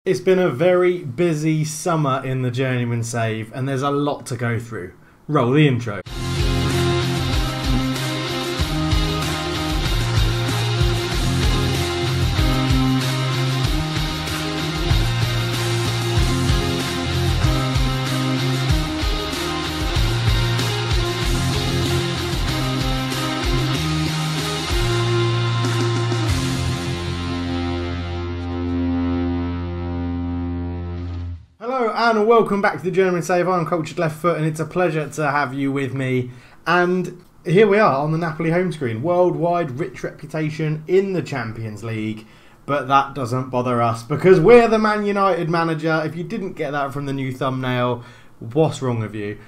It's been a very busy summer in the Journeyman Save, and there's a lot to go through. Roll the intro. And welcome back to the Journeyman Save. I'm Cultured Left Foot, and it's a pleasure to have you with me. And here we are on the Napoli home screen. Worldwide rich reputation in the Champions League, but that doesn't bother us because we're the Man United manager. If you didn't get that from the new thumbnail, what's wrong with you?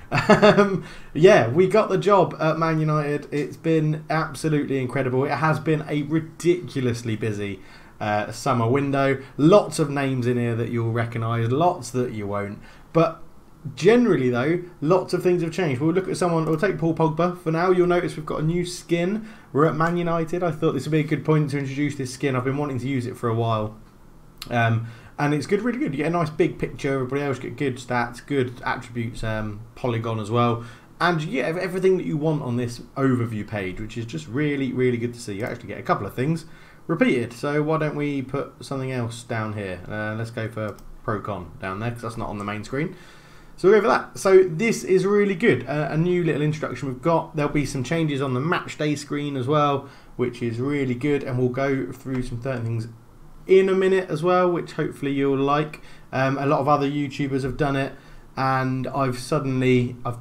Yeah, we got the job at Man United. It's been absolutely incredible. It has been a ridiculously busy summer window. Lots of names in here that you'll recognise, lots that you won't. But generally though, lots of things have changed. We'll look at someone, we'll take Paul Pogba for now. You'll notice we've got a new skin. We're at Man United. I thought this would be a good point to introduce this skin. I've been wanting to use it for a while. And it's good, really good. You get a nice big picture, everybody else get good stats, good attributes, polygon as well. And you get everything that you want on this overview page, which is just really, really good to see. You actually get a couple of things repeated. So why don't we put something else down here? Let's go for Pro-Con down there because that's not on the main screen. So we'll go for that. So this is really good. A new little introduction we've got. There'll be some changes on the match day screen as well, which is really good. And we'll go through some certain things in a minute as well, which hopefully you'll like. A lot of other YouTubers have done it, and I've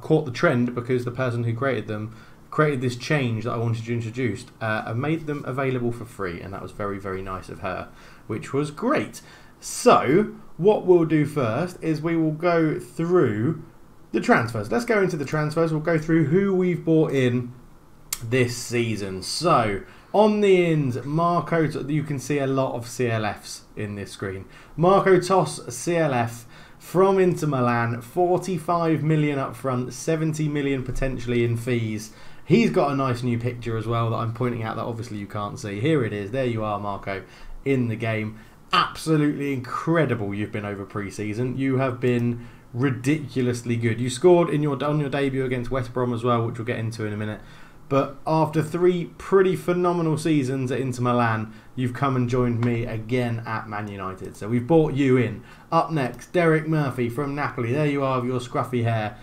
caught the trend because the person who created this change that I wanted to introduce. I made them available for free, and that was very, very nice of her, which was great. So what we'll do first is we will go through the transfers. Let's go into the transfers. We'll go through who we've bought in this season. So on the ins, Marco, you can see a lot of CLFs in this screen. Marco Toss CLF from Inter Milan, 45 million up front, 70 million potentially in fees. He's got a nice new picture as well that I'm pointing out that obviously you can't see. Here it is. There you are, Marco, in the game. Absolutely incredible you've been over pre-season. You have been ridiculously good. You scored on your debut against West Brom as well, which we'll get into in a minute. But after 3 pretty phenomenal seasons at Inter Milan, you've come and joined me again at Man United. So we've brought you in. Up next, Derek Murphy from Napoli. There you are with your scruffy hair.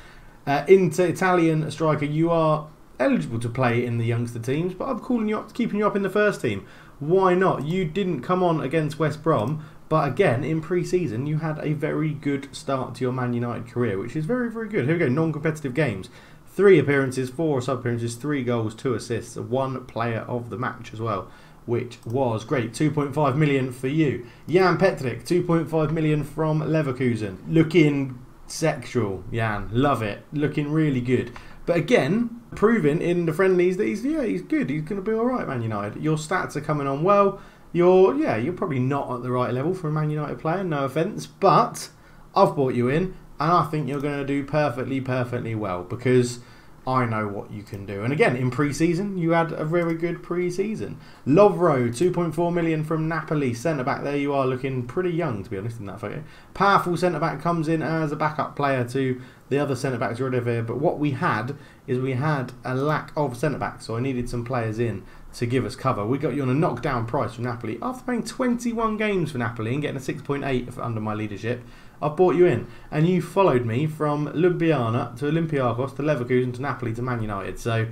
Italian striker, you are eligible to play in the youngster teams, but I'm calling you up, keeping you up in the first team. Why not? You didn't come on against West Brom, but again, in pre-season, you had a very good start to your Man United career, which is very, very good. Here we go, non-competitive games. 3 appearances, 4 sub-appearances, 3 goals, 2 assists, 1 player of the match as well, which was great. 2.5 million for you. Jan Petric, 2.5 million from Leverkusen. Looking sexual, Jan. Love it. Looking really good. But again, proving in the friendlies that he's good. He's going to be all right, Man United. Your stats are coming on well. You're probably not at the right level for a Man United player, no offence, but I've brought you in, and I think you're going to do perfectly well because I know what you can do. And again, in pre-season, you had a very good pre-season. Lovro, 2.4 million from Napoli, centre-back. There you are, looking pretty young, to be honest, in that photo. Powerful centre-back, comes in as a backup player to the other centre-backs already there. But what we had is we had a lack of centre-backs, so I needed some players in to give us cover. We got you on a knockdown price from Napoli. After playing 21 games for Napoli and getting a 6.8 under my leadership, I've brought you in, and you followed me from Ljubljana to Olympiacos to Leverkusen to Napoli to Man United. So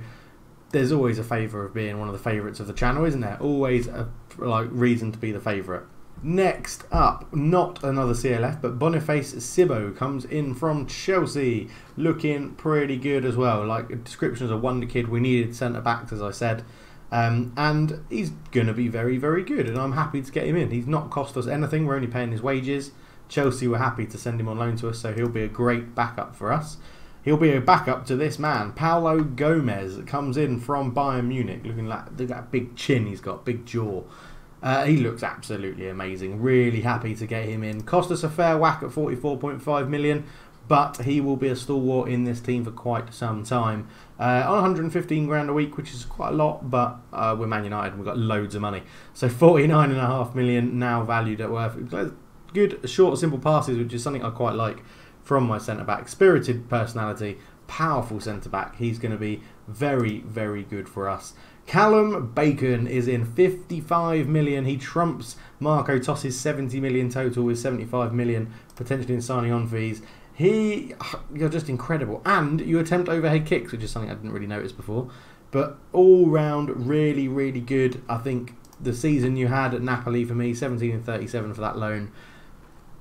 there's always a favour of being one of the favourites of the channel, isn't there? Always a reason to be the favourite. Next up, not another CLF, but Boniface Sibo comes in from Chelsea, looking pretty good as well. Like a description as a wonder kid. We needed centre backs, as I said. And he's going to be very, very good, and I'm happy to get him in. He's not cost us anything. We're only paying his wages. Chelsea were happy to send him on loan to us, so he'll be a great backup for us. He'll be a backup to this man, Paulo Gomez, that comes in from Bayern Munich, looking like that big chin he's got, big jaw. He looks absolutely amazing. Really happy to get him in. Cost us a fair whack at 44.5 million, but he will be a stalwart in this team for quite some time. On 115 grand a week, which is quite a lot, but we're Man United and we've got loads of money. So 49.5 million now valued at worth. good, short, simple passes, which is something I quite like from my centre-back. Spirited personality, powerful centre-back. He's going to be very, very good for us. Callum Bacon is in 55 million. He trumps Marco Tossi's 70 million total with 75 million potentially in signing on fees. You're just incredible. And you attempt overhead kicks, which is something I didn't really notice before. But all round, really, really good. I think the season you had at Napoli for me, 17 and 37 for that loan.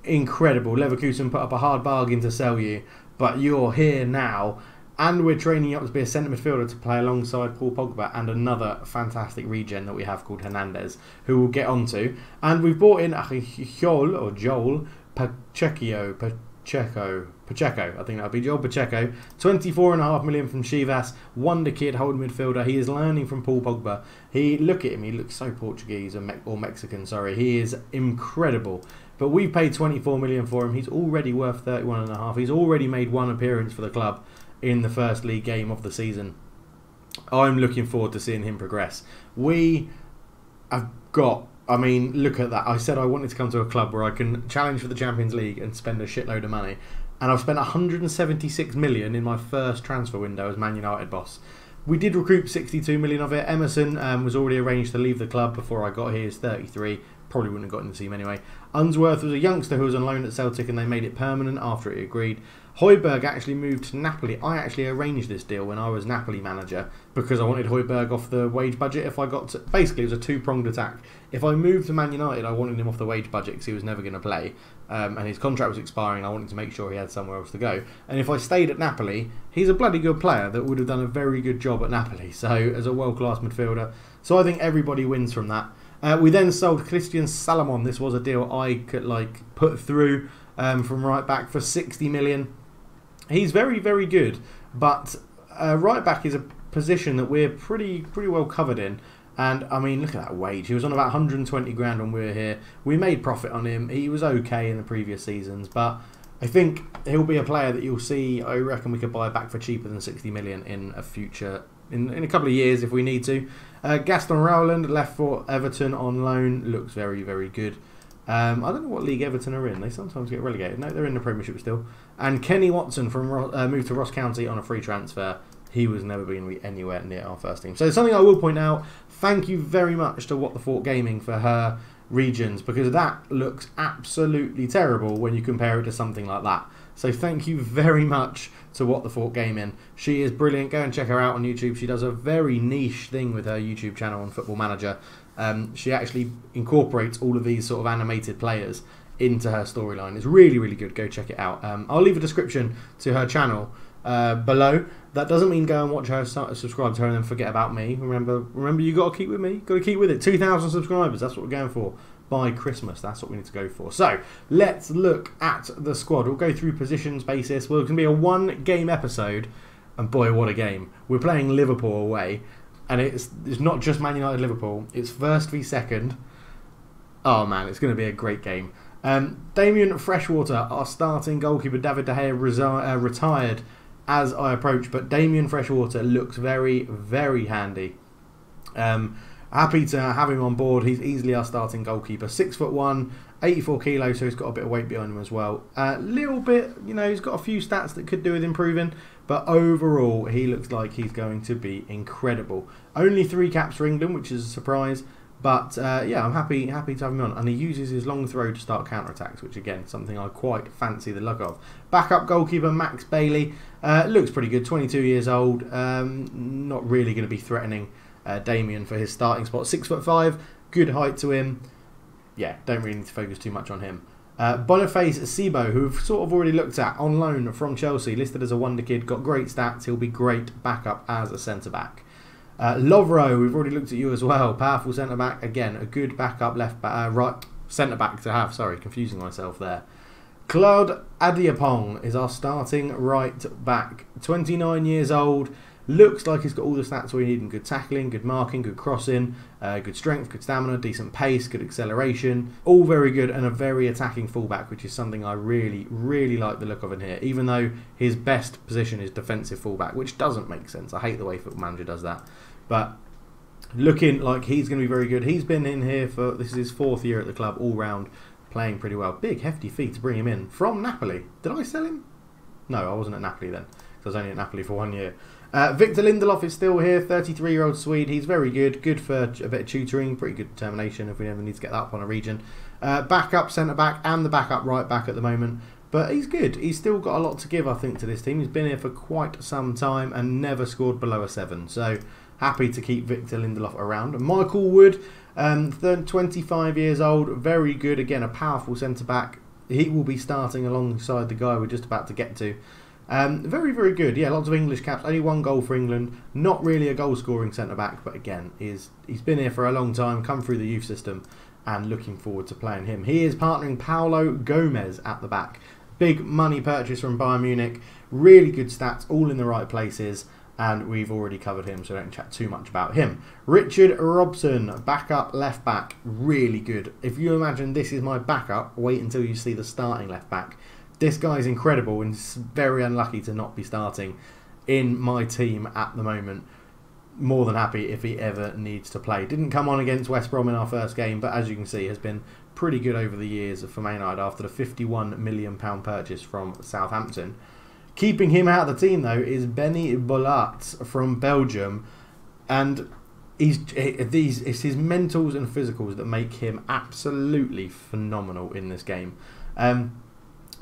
Incredible. Leverkusen put up a hard bargain to sell you, but you're here now. And we're training you up to be a centre midfielder to play alongside Paul Pogba and another fantastic regen that we have called Hernandez, who we'll get onto. And we've brought in Joel Pacheco, I think that would be Joel Pacheco. 24.5 million from Chivas, wonder kid, holding midfielder. He is learning from Paul Pogba. Look at him, he looks so Portuguese or Mexican, sorry. He is incredible. But we've paid 24 million for him. He's already worth 31.5. He's already made one appearance for the club in the first league game of the season. I'm looking forward to seeing him progress. We have got, I mean, look at that. I said I wanted to come to a club where I can challenge for the Champions League and spend a shitload of money. And I've spent 176 million in my first transfer window as Man United boss. We did recruit 62 million of it. Emerson was already arranged to leave the club before I got here. He's 33. Probably wouldn't have gotten the team anyway. Unsworth was a youngster who was on loan at Celtic and they made it permanent after it agreed. Højbjerg actually moved to Napoli. I actually arranged this deal when I was Napoli manager because I wanted Højbjerg off the wage budget. If I got to, basically it was a two-pronged attack. If I moved to Man United, I wanted him off the wage budget because he was never going to play, and his contract was expiring. I wanted to make sure he had somewhere else to go. And if I stayed at Napoli, he's a bloody good player that would have done a very good job at Napoli. So as a world-class midfielder, so I think everybody wins from that. We then sold Christian Salomon. This was a deal I could put through from right back for 60 million. He's very, very good, but right back is a position that we're pretty well covered in. And I mean, look at that wage. He was on about 120 grand when we were here. We made profit on him. He was okay in the previous seasons, but I think he'll be a player that you'll see. I reckon we could buy back for cheaper than 60 million in a future, in a couple of years if we need to. Gaston Rowland, left for Everton on loan, looks very, very good. I don't know what league Everton are in. They sometimes get relegated. No, they're in the Premiership still. And Kenny Watson from moved to Ross County on a free transfer. He was never going to be anywhere near our first team. So something I will point out, thank you very much to What the Fort Gaming for her regions, because that looks absolutely terrible when you compare it to something like that. So thank you very much to What the Fort Gaming. She is brilliant. Go and check her out on YouTube. She does a very niche thing with her YouTube channel on Football Manager. She actually incorporates all of these sort of animated players into her storyline. It's really, really good. Go check it out. I'll leave a description to her channel below. That doesn't mean go and watch her, subscribe to her and then forget about me. Remember, you got to keep with me. Got to keep with it. 2,000 subscribers. That's what we're going for by Christmas. That's what we need to go for. So let's look at the squad. We'll go through positions basis. Well, it's going to be a one-game episode, and boy, what a game! We're playing Liverpool away, and it's not just Man United Liverpool. It's first v second. Oh man, it's going to be a great game. Damien Freshwater, our starting goalkeeper. David De Gea retired as I approach, but Damien Freshwater looks very, very handy. Happy to have him on board. He's easily our starting goalkeeper. 6'1", 84 kilos, so he's got a bit of weight behind him as well. A little bit, he's got a few stats that could do with improving, but overall, he looks like he's going to be incredible. Only 3 caps for England, which is a surprise. But yeah, I'm happy to have him on. And he uses his long throw to start counter-attacks, which again, something I quite fancy the look of. Backup goalkeeper Max Bailey. Looks pretty good, 22 years old. Not really going to be threatening Damien for his starting spot. 6'5", good height to him. Yeah, don't really need to focus too much on him. Boniface Sibo, who we've sort of already looked at, on loan from Chelsea, listed as a wonder kid, got great stats. He'll be great backup as a centre-back. Lovro, we've already looked at you as well. Powerful centre-back. Again, a good backup right centre-back to have. Sorry, confusing myself there. Claude Adiapong is our starting right back. 29 years old. Looks like he's got all the stats we need. Good tackling, good marking, good crossing, good strength, good stamina, decent pace, good acceleration. All very good, and a very attacking fullback, which is something I really, really like the look of in here. Even though his best position is defensive fullback, which doesn't make sense. I hate the way Football Manager does that. But looking like he's going to be very good. He's been in here for, this is his 4th year at the club, all round playing pretty well. Big, hefty fee to bring him in from Napoli. Did I sell him? No, I wasn't at Napoli then. I was only at Napoli for 1 year. Victor Lindelof is still here, 33-year-old Swede. He's very good. Good for a bit of tutoring. Pretty good determination if we ever need to get that up on a region. Backup centre-back and the backup right-back at the moment. But he's good. He's still got a lot to give, I think, to this team. He's been here for quite some time and never scored below a 7. So happy to keep Victor Lindelof around. Michael Wood, 25 years old. Very good. Again, a powerful centre-back. He will be starting alongside the guy we're just about to get to. Very, very good. Yeah, lots of English caps. Only 1 goal for England. Not really a goal-scoring centre-back, but again, he's been here for a long time, come through the youth system, and looking forward to playing him. He is partnering Paulo Gomez at the back. Big money purchase from Bayern Munich. Really good stats, all in the right places, and we've already covered him, so don't chat too much about him. Richard Robson, backup left back. Really good. If you imagine this is my backup, wait until you see the starting left back. This guy's incredible and very unlucky to not be starting in my team at the moment. More than happy if he ever needs to play. Didn't come on against West Brom in our first game, but as you can see, has been pretty good over the years for Man United after the £51 million purchase from Southampton. Keeping him out of the team, though, is Benny Bollard from Belgium. And it's his mentals and physicals that make him absolutely phenomenal in this game.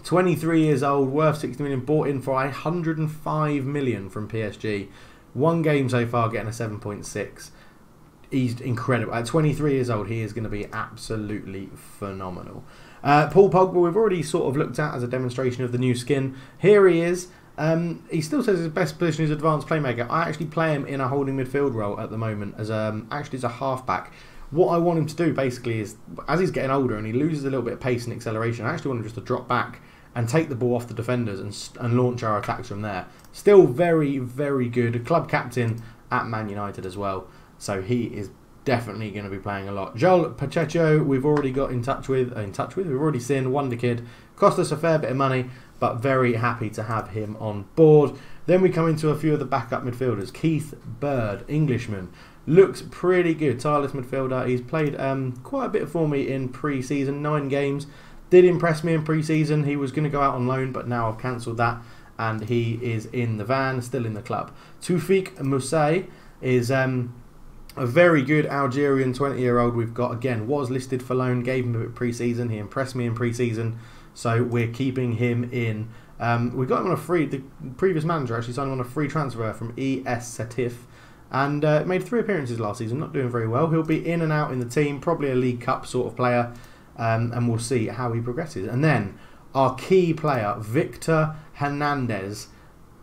23 years old, worth 60 million, bought in for 105 million from PSG. 1 game so far, getting a 7.6. He's incredible. At 23 years old, he is going to be absolutely phenomenal. Paul Pogba, we've already sort of looked at as a demonstration of the new skin. Here he is. He still says his best position is advanced playmaker. I actually play him in a holding midfield role at the moment as actually as a halfback. What I want him to do basically is, as he's getting older and he loses a little bit of pace and acceleration, I actually want him just to drop back and take the ball off the defenders and launch our attacks from there. Still very, very good. Club captain at Man United as well. So he is definitely going to be playing a lot. Joel Pacheco, we've already got in touch with. We've already seen. Wonder Kid. Cost us a fair bit of money, but very happy to have him on board. Then we come into a few of the backup midfielders. Keith Bird, Englishman. Looks pretty good. Tireless midfielder. He's played quite a bit for me in pre-season. 9 games. Did impress me in pre-season. He was going to go out on loan, but now I've cancelled that. And he is in the van, still in the club. Toufik Moussay is a very good Algerian 20-year-old we've got. Again, was listed for loan, gave him a bit of pre-season. He impressed me in pre-season, so we're keeping him in. We got him on a free, the previous manager actually signed him on a free transfer from ES Sétif, and made 3 appearances last season, not doing very well. He'll be in and out in the team, probably a League Cup sort of player, and we'll see how he progresses. And then our key player, Victor Hernandez,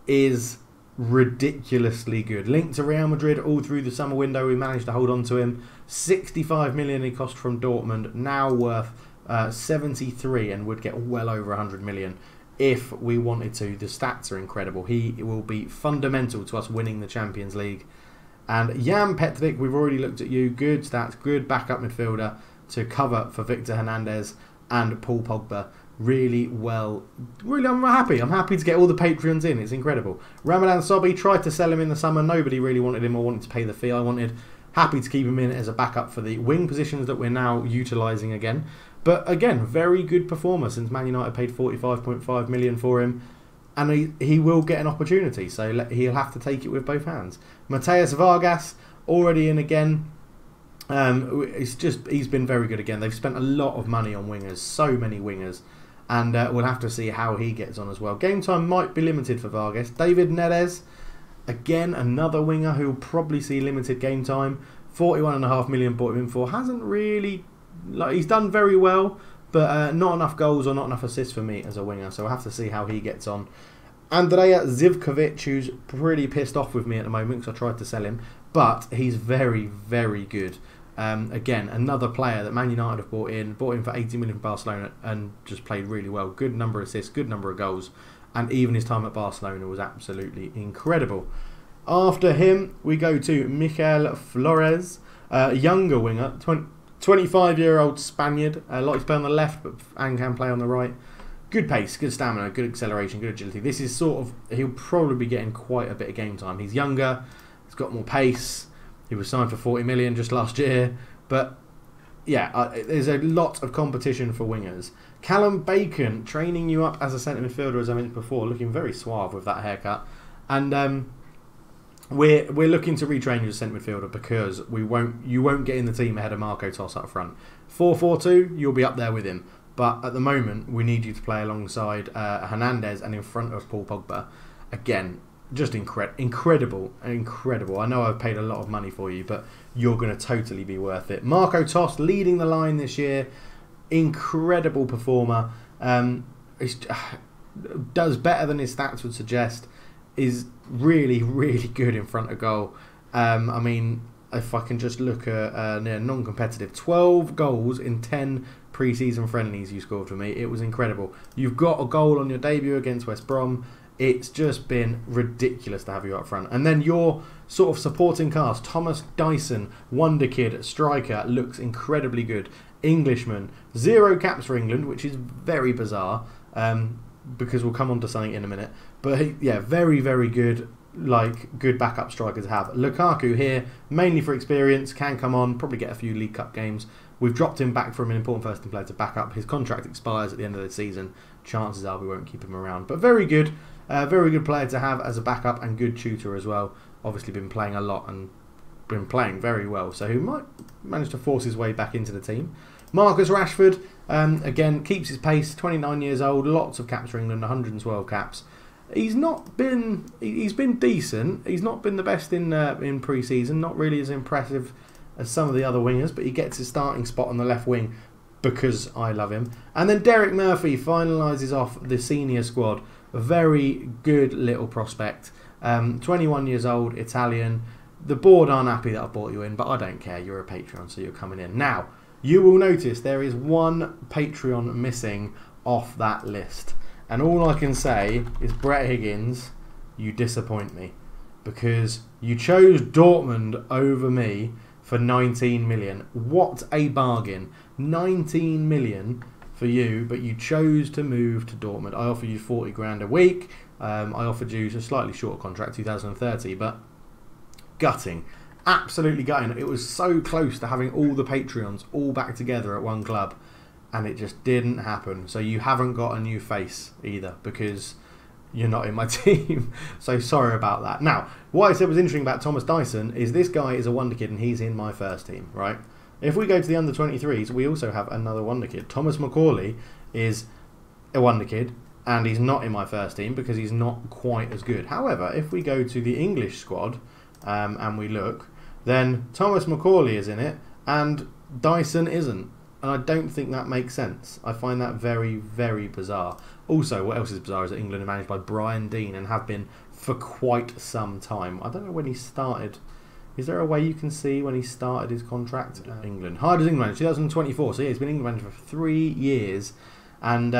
is ridiculously good. Linked to Real Madrid all through the summer window. We managed to hold on to him. 65 million he cost from Dortmund, now worth 73 and would get well over 100 million if we wanted to. The stats are incredible. He will be fundamental to us winning the Champions League. And Jan Petric, we've already looked at you. Good stats, good backup midfielder to cover for Victor Hernandez and Paul Pogba. Really well. Really, I'm happy. I'm happy to get all the Patreons in. It's incredible. Ramadan Sobhi, tried to sell him in the summer. Nobody really wanted him or wanted to pay the fee I wanted. Happy to keep him in as a backup for the wing positions that we're now utilising again. But again, very good performer since Man United paid 45.5 million for him. And he will get an opportunity. So he'll have to take it with both hands. Mateus Vargas, already in again. He's been very good again. They've spent a lot of money on wingers. So many wingers. And we'll have to see how he gets on as well. Game time might be limited for Vargas. David Neres, again, another winger who will probably see limited game time. 41.5 million bought him in for. Hasn't really, he's done very well, but not enough goals or not enough assists for me as a winger. So we'll have to see how he gets on. Andrea Zivkovic, who's pretty pissed off with me at the moment because I tried to sell him. But he's very, very good. Again, another player that Man United have bought in for 80 million from Barcelona and just played really well. Good number of assists, good number of goals, and even his time at Barcelona was absolutely incredible. After him, we go to Mikel Flores, a younger winger, 25-year-old Spaniard, likes to play on the left and can play on the right. Good pace, good stamina, good acceleration, good agility. This is sort of, he'll probably be getting quite a bit of game time. He's younger, he's got more pace. He was signed for 40 million just last year, but there's a lot of competition for wingers. Callum Bacon training you up as a centre midfielder, as I mentioned before, looking very suave with that haircut. And we're looking to retrain you as a centre midfielder because you won't get in the team ahead of Marco Toss up front. 4-4-2, you'll be up there with him. But at the moment, we need you to play alongside Hernandez and in front of Paul Pogba. Again, just incredible. I know I've paid a lot of money for you, but you're going to totally be worth it. Marco Toss leading the line this year. Incredible performer. Does better than his stats would suggest. Is really, really good in front of goal. I mean, if I can just look at non-competitive, 12 goals in 10 pre-season friendlies you scored for me. It was incredible. You've got a goal on your debut against West Brom. It's just been ridiculous to have you up front. And then your sort of supporting cast, Thomas Dyson, wonder kid, striker, looks incredibly good. Englishman, 0 caps for England, which is very bizarre, because we'll come on to something in a minute. But yeah, very, very good, good backup striker to have. Lukaku here, mainly for experience, can come on, probably get a few League Cup games. We've dropped him back from an important first-team player to back up. His contract expires at the end of the season. Chances are we won't keep him around. But very good player to have as a backup and good tutor as well. Obviously been playing a lot and been playing very well. So he might manage to force his way back into the team. Marcus Rashford, again, keeps his pace. 29 years old, lots of caps for England, 112 caps. He's been decent. He's not been the best in pre-season. Not really as impressive as some of the other wingers, but he gets his starting spot on the left wing because I love him. And then Derek Murphy finalises off the senior squad. A very good little prospect. 21 years old, Italian. The board aren't happy that I brought you in, but I don't care. You're a Patreon, so you're coming in. Now, you will notice there is one Patreon missing off that list. And all I can say is, Brett Higgins, you disappoint me. Because you chose Dortmund over me for 19 million. What a bargain. 19 million for you, but you chose to move to Dortmund. I offered you 40 grand a week. I offered you a slightly shorter contract, 2030, but gutting. Absolutely gutting. It was so close to having all the Patreons all back together at one club, and it just didn't happen. So you haven't got a new face either, because you're not in my team. So sorry about that. Now, what I said was interesting about Thomas Dyson is this guy is a wonder kid and he's in my first team, right? If we go to the under-23s, we also have another wonder kid. Thomas McCauley is a wonder kid and he's not in my first team because he's not quite as good. However, if we go to the English squad and we look, then Thomas McCauley is in it and Dyson isn't. And I don't think that makes sense. I find that very, very bizarre. Also, what else is bizarre is that England are managed by Brian Deane and have been for quite some time. I don't know when he started. Is there a way you can see when he started his contract? England. Hired as England manager, 2024. So yeah, he's been England manager for 3 years. And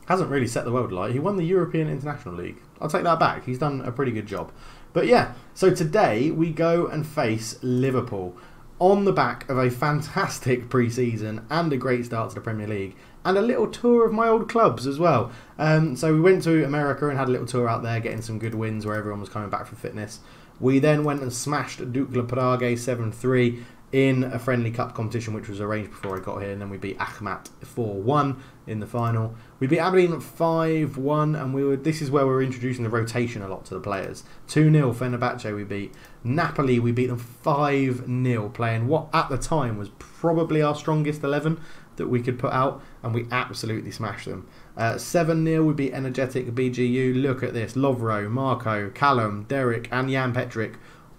hasn't really set the world alight. He won the European International League. I'll take that back. He's done a pretty good job. But yeah, so today we go and face Liverpool on the back of a fantastic pre-season and a great start to the Premier League and a little tour of my old clubs as well. So we went to America and had a little tour out there, getting some good wins where everyone was coming back for fitness. We then went and smashed Dukla Prague 7-3 in a friendly cup competition which was arranged before I got here, and then we beat Akhmat 4-1 in the final. We beat Aberdeen 5-1, and this is where we're introducing the rotation a lot to the players. 2-0 Fenerbahce we beat. Napoli we beat them 5-0, playing what at the time was probably our strongest 11 that we could put out, and we absolutely smashed them. 7-0 we beat Energetic BGU. Look at this, Lovro, Marco, Callum, Derek and Jan Petrick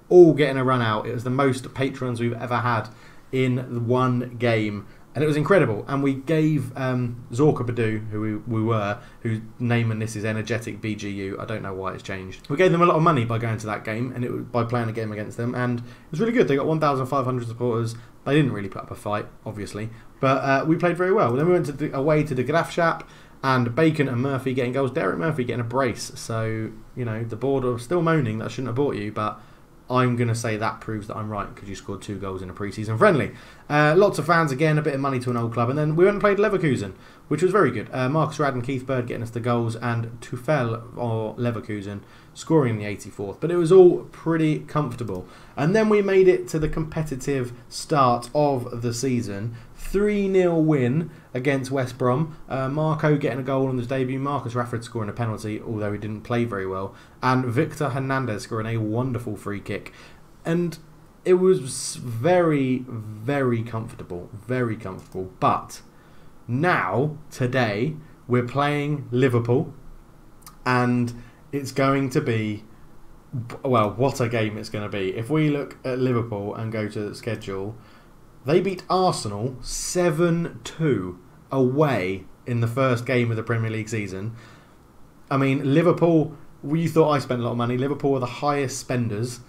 all getting a run out. It was the most patrons we've ever had in one game, and it was incredible. And we gave Zorka Badu, who we were, whose name in this is Energetic BGU, I don't know why it's changed. We gave them a lot of money by going to that game, and it was by playing a game against them, and it was really good. They got 1,500 supporters. They didn't really put up a fight, obviously, but we played very well. Then we went away to the Grafschap, and Bacon and Murphy getting goals. Derek Murphy getting a brace. So, you know, the board are still moaning that I shouldn't have bought you, but I'm going to say that proves that I'm right because you scored 2 goals in a pre-season friendly. Lots of fans, again, a bit of money to an old club. And then we went and played Leverkusen, which was very good. Marcus Rad and Keith Bird getting us the goals, and Tuchel or Leverkusen scoring in the 84th. But it was all pretty comfortable. And then we made it to the competitive start of the season. 3-0 win against West Brom. Marco getting a goal on his debut. Marcus Rashford scoring a penalty, although he didn't play very well. And Victor Hernandez scoring a wonderful free kick. And it was very, very comfortable. Very comfortable. But now, today, we're playing Liverpool. And it's going to be, well, what a game it's going to be. If we look at Liverpool and go to the schedule, they beat Arsenal 7-2 away in the first game of the Premier League season. I mean, Liverpool, you thought I spent a lot of money. Liverpool were the highest spenders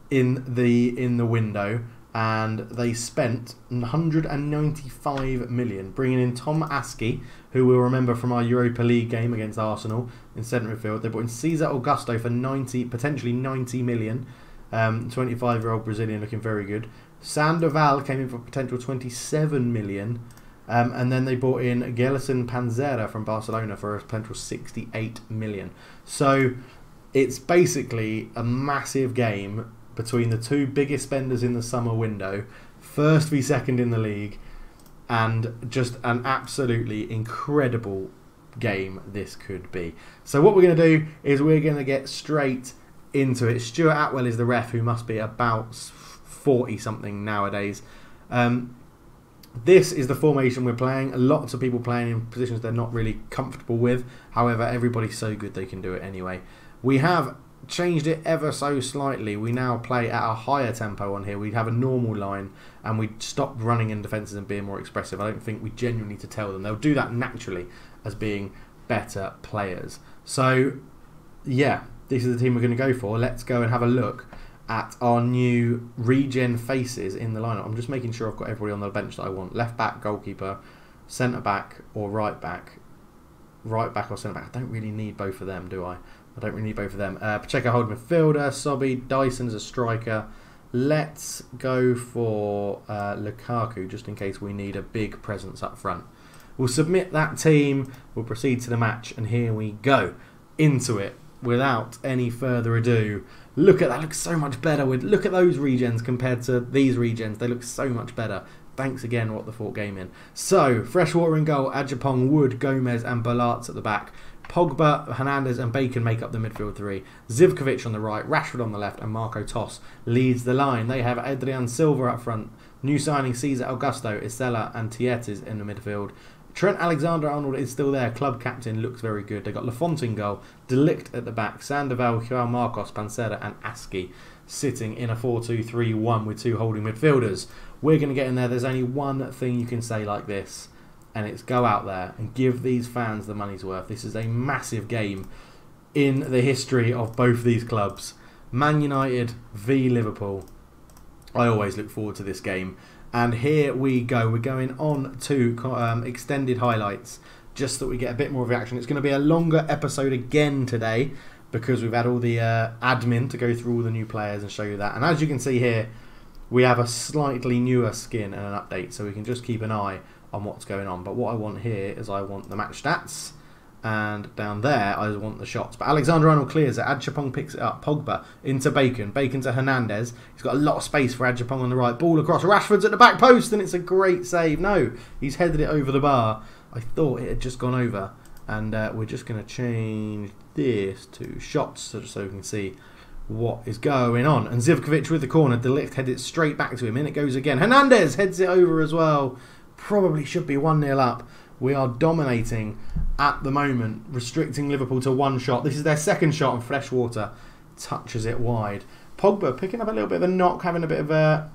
in the window, and they spent 195 million, bringing in Tom Askey, who we'll remember from our Europa League game against Arsenal in centre midfield. They brought in Cesar Augusto for potentially 90 million. 25-year-old Brazilian looking very good. Sandoval came in for potential 27 million. And then they brought in Gelson Panzera from Barcelona for a potential 68 million. So it's basically a massive game between the 2 biggest spenders in the summer window, first v second in the league, and just an absolutely incredible game this could be. So what we're going to do is we're going to get straight into it. Stuart Atwell is the ref, who must be about 40 something nowadays. This is the formation we're playing. Lots of people playing in positions they're not really comfortable with. However, everybody's so good they can do it anyway. We have changed it ever so slightly. We now play at a higher tempo on here. We have a normal line, and we stopped running in defences and being more expressive. I don't think we genuinely need to tell them. They'll do that naturally as being better players. So, yeah, this is the team we're going to go for. Let's go and have a look at our new regen faces in the lineup. I'm just making sure I've got everybody on the bench that I want. Left back, goalkeeper, centre back or right back. Right back or centre back. I don't really need both of them, do I? I don't really need both of them. Pacheco holding midfielder, Sobby, Dyson's a striker. Let's go for Lukaku, just in case we need a big presence up front. We'll submit that team, we'll proceed to the match, and here we go. Into it, without any further ado. Look at that, looks so much better. Look at those regens compared to these regens, they look so much better. Thanks again, What the Fort Gaming. So, Freshwater in goal, Ajapong, Wood, Gomez and Balart at the back. Pogba, Hernandez and Bacon make up the midfield 3. Zivkovic on the right, Rashford on the left and Marco Toss leads the line. They have Adrian Silva up front. New signing Cesar Augusto, Isela and Tietes in the midfield. Trent Alexander-Arnold is still there. Club captain, looks very good. They got Lafont in goal, Delict at the back, Sandoval, Joao Marcos, Pancera and Askey sitting in a 4-2-3-1 with 2 holding midfielders. We're going to get in there. There's only one thing you can say like this, and it's go out there and give these fans the money's worth. This is a massive game in the history of both these clubs. Man United v Liverpool. I always look forward to this game. And here we go. We're going on to extended highlights, just so that we get a bit more of reaction. It's going to be a longer episode again today, because we've had all the admin to go through all the new players and show you that. And as you can see here, we have a slightly newer skin and an update, so we can just keep an eye on what's going on. But what I want here is I want the match stats, and down there I want the shots. But Alexander-Arnold clears it, Adjapong picks it up, Pogba into Bacon, Bacon to Hernandez. He's got a lot of space for Adjapong on the right, ball across, Rashford's at the back post, and it's a great save. No, he's headed it over the bar. I thought it had just gone over. And we're just going to change this to shots so we can see what is going on. And Zivkovic with the corner. De Ligt heads it straight back to him. In it goes again. Hernandez heads it over as well. Probably should be 1-0 up. We are dominating at the moment, restricting Liverpool to 1 shot. This is their second shot, and Freshwater touches it wide. Pogba picking up a little bit of a knock, having a bit of a,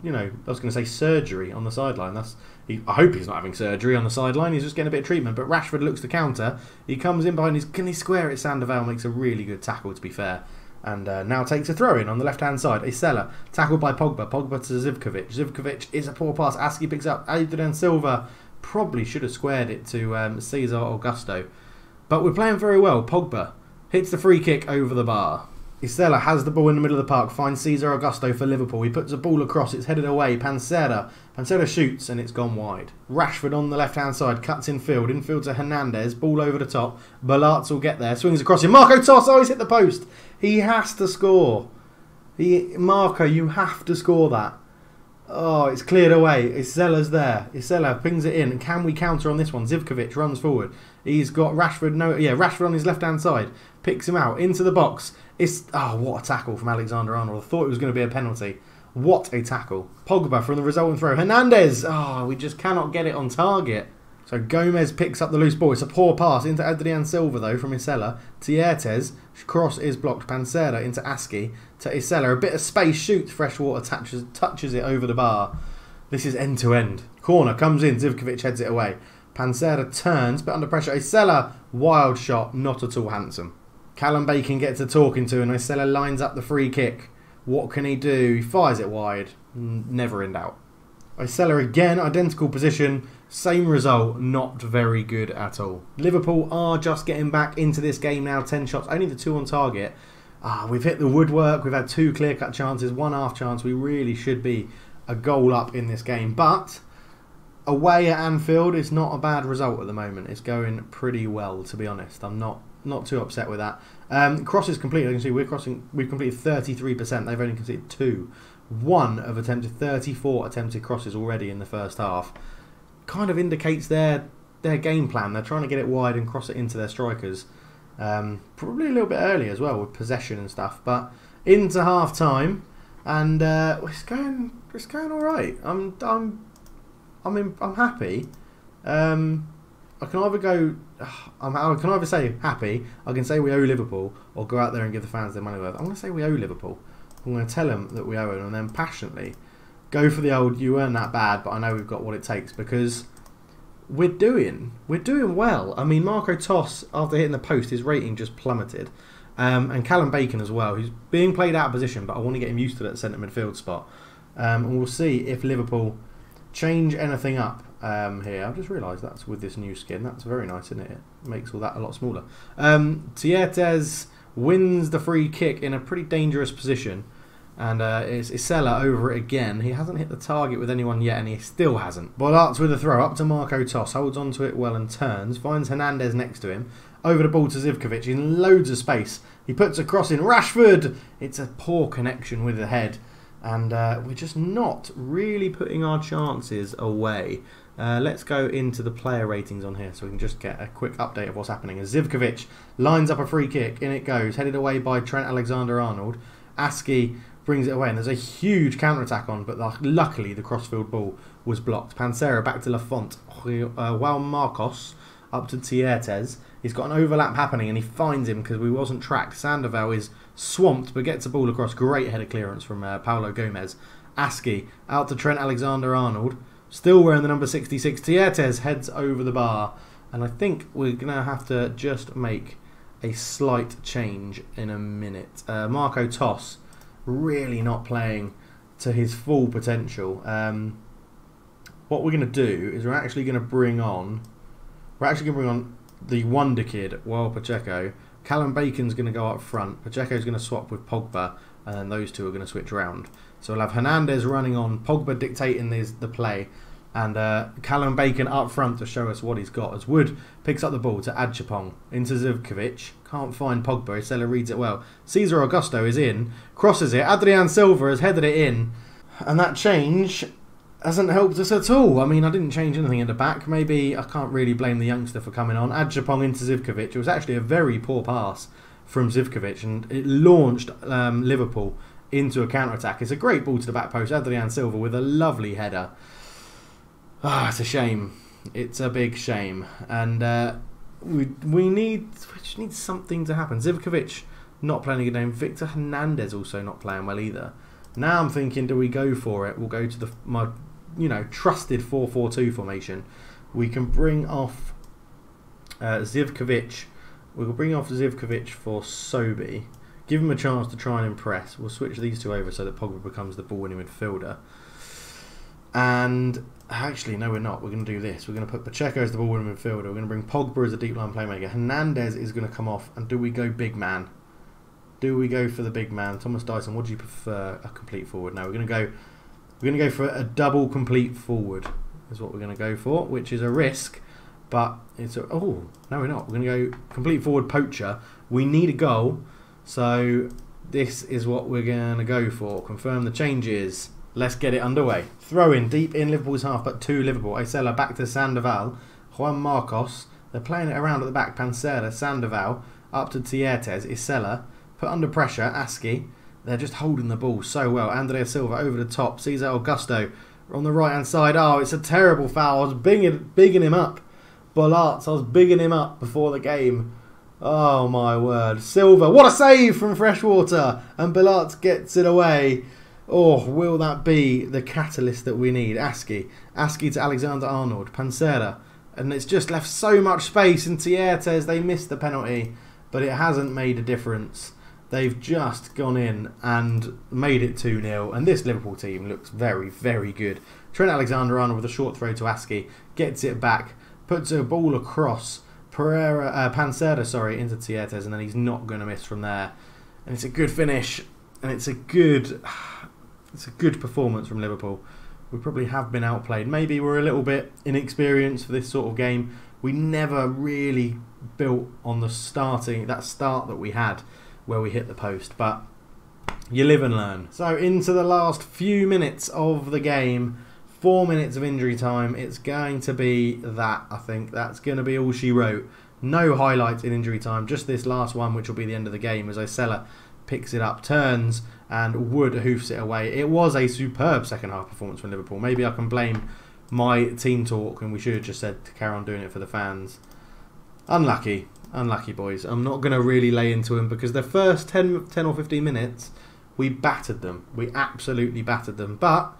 you know, I was going to say surgery on the sideline. I hope he's not having surgery on the sideline. He's just getting a bit of treatment. But Rashford looks to counter. He comes in behind. Can he square it? Sandoval makes a really good tackle, to be fair. And now takes a throw in on the left-hand side. Isela tackled by Pogba. Pogba to Zivkovic. Zivkovic is a poor pass. Askey picks up. Adrian Silva probably should have squared it to Cesar Augusto. But we're playing very well. Pogba hits the free kick over the bar. Isela has the ball in the middle of the park, finds Cesar Augusto for Liverpool. He puts a ball across, it's headed away. Pancera shoots and it's gone wide. Rashford on the left-hand side, cuts infield to Hernandez, ball over the top. Balatz will get there, swings across him. Marco Toss, he's hit the post. He has to score. Marco, you have to score that. Oh, it's cleared away. Isela's there. Isela pings it in. Can we counter on this one? Zivkovic runs forward. He's got Rashford. Rashford on his left-hand side. Picks him out into the box. What a tackle from Alexander-Arnold. I thought it was going to be a penalty. What a tackle. Pogba from the resultant throw. Hernandez. We just cannot get it on target. So Gomez picks up the loose ball. It's a poor pass into Adrian Silva though from Isela. Tiertes. Cross is blocked. Pancera into Aski to Isela. A bit of space. Shoots. Freshwater touches it over the bar. This is end to end. Corner comes in. Zivkovic heads it away. Pancera turns but under pressure. Isela. Wild shot. Not at all handsome. Callum Bacon gets a talking to and Isela lines up the free kick. What can he do? He fires it wide. Never in doubt. Isela again, identical position, same result, not very good at all. Liverpool are just getting back into this game now, 10 shots, only the 2 on target. We've hit the woodwork, we've had 2 clear-cut chances, 1 half chance. We really should be a goal up in this game. But away at Anfield is not a bad result at the moment. It's going pretty well, to be honest. I'm not too upset with that. Crosses completed. You can see we've completed 33%. They've only conceded 2. 1 of attempted 34 attempted crosses already in the first half. Kind of indicates their game plan. They're trying to get it wide and cross it into their strikers. Probably a little bit early as well with possession and stuff. But into half time, and it's going all right. I'm happy. I can either say happy, I can say we owe Liverpool, or go out there and give the fans their money worth. I'm going to say we owe Liverpool. I'm going to tell them that we owe them, and then passionately go for the old, you weren't that bad, but I know we've got what it takes, because we're doing well. I mean, Marco Toss, after hitting the post, his rating just plummeted. And Callum Bacon as well, who's being played out of position, but I want to get him used to that centre midfield spot. And we'll see if Liverpool change anything up here. I've just realised that's with this new skin. That's very nice, isn't it? It makes all that a lot smaller. Tiertes wins the free kick in a pretty dangerous position. And it's Isela over it again. He hasn't hit the target with anyone yet, and he still hasn't. Balatz with a throw up to Marco Toss. Holds onto it well and turns. Finds Hernandez next to him. Over the ball to Zivkovic in loads of space. He puts a cross in. Rashford! It's a poor connection with the head. And we're just not really putting our chances away. Let's go into the player ratings on here so we can just get a quick update of what's happening. As Zivkovic lines up a free kick, in it goes, headed away by Trent Alexander-Arnold. Aski brings it away, and there's a huge counter-attack on, but luckily the crossfield ball was blocked. Pancera back to Lafont. While Marcos up to Tiertes. He's got an overlap happening, and he finds him because we wasn't tracked. Sandoval is swamped, but gets the ball across. Great header clearance from Paulo Gomez. Aski out to Trent Alexander-Arnold. Still wearing the number 66. Tiertes heads over the bar. And I think we're going to have to just make a slight change in a minute. Marco Toss really not playing to his full potential. What we're going to do is we're actually going to bring on the wonder kid, Well Pacheco. Callum Bacon's going to go up front. Pacheco's going to swap with Pogba, and then those two are going to switch around. So we'll have Hernandez running on, Pogba dictating the play, and Callum Bacon up front to show us what he's got. As Wood picks up the ball to Adjapong into Zivkovic. Can't find Pogba. Isela reads it well. Cesar Augusto is in, crosses it. Adrian Silva has headed it in, and that change hasn't helped us at all. I mean, I didn't change anything at the back. Maybe I can't really blame the youngster for coming on. Adjapong into Zivkovic. It was actually a very poor pass from Zivkovic, and it launched Liverpool into a counter-attack. It's a great ball to the back post. Adrian Silva with a lovely header. It's a shame. It's a big shame. And we just need something to happen. Zivkovic not playing a good game. Victor Hernandez also not playing well either. Now I'm thinking, do we go for it? We'll go to my trusted 4-4-2 formation. We can bring off Zivkovic. We'll bring off Zivkovic for Sobi. Give him a chance to try and impress. We'll switch these two over so that Pogba becomes the ball-winning midfielder. And actually, no, we're not. We're going to do this. We're going to put Pacheco as the ball-winning midfielder. We're going to bring Pogba as a deep line playmaker. Hernandez is going to come off. And do we go big man? Do we go for the big man, Thomas Dyson? What do you prefer? A complete forward? No, we're going to go for a double complete forward. Is what we're going to go for, which is a risk, but it's a, oh no, we're not. We're going to go complete forward poacher. We need a goal, so this is what we're going to go for. Confirm the changes. Let's get it underway. Throw in deep in Liverpool's half, but to Liverpool. Isela back to Sandoval. Juan Marcos. They're playing it around at the back. Pancera, Sandoval, up to Tiertes. Isela, put under pressure. Aski. They're just holding the ball so well. Andrea Silva over the top. Cesar Augusto on the right hand side. Oh, it's a terrible foul. I was bigging him up. Bollards, I was bigging him up before the game. Oh my word. Silva, what a save from Freshwater. And Bollards gets it away. Oh, will that be the catalyst that we need? Aski to Alexander-Arnold. Pancera. And it's just left so much space. And Tiertes, they missed the penalty. But it hasn't made a difference. They've just gone in and made it 2-0. And this Liverpool team looks very, very good. Trent Alexander-Arnold with a short throw to Aski. Gets it back. Puts a ball across. Pancera, into Tiertes. And then he's not going to miss from there. And it's a good finish. And it's a good performance from Liverpool. We probably have been outplayed. Maybe we're a little bit inexperienced for this sort of game. We never really built on that start that we had where we hit the post, but you live and learn. So into the last few minutes of the game, 4 minutes of injury time. It's going to be that, I think. That's going to be all she wrote. No highlights in injury time, just this last one, which will be the end of the game as Isela picks it up, turns, and Wood hoofs it away. It was a superb second half performance from Liverpool. Maybe I can blame my team talk, and we should have just said to carry on doing it for the fans. Unlucky boys. I'm not going to really lay into them because the first 10 or 15 minutes we battered them. We absolutely battered them. But,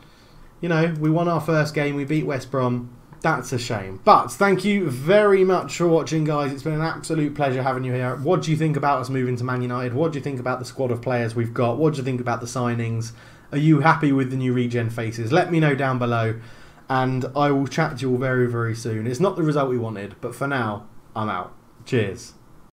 you know, we won our first game. We beat West Brom. That's a shame. But thank you very much for watching, guys. It's been an absolute pleasure having you here. What do you think about us moving to Man United? What do you think about the squad of players we've got? What do you think about the signings? Are you happy with the new regen faces? Let me know down below. And I will chat to you all very, very soon. It's not the result we wanted, but for now, I'm out. Cheers.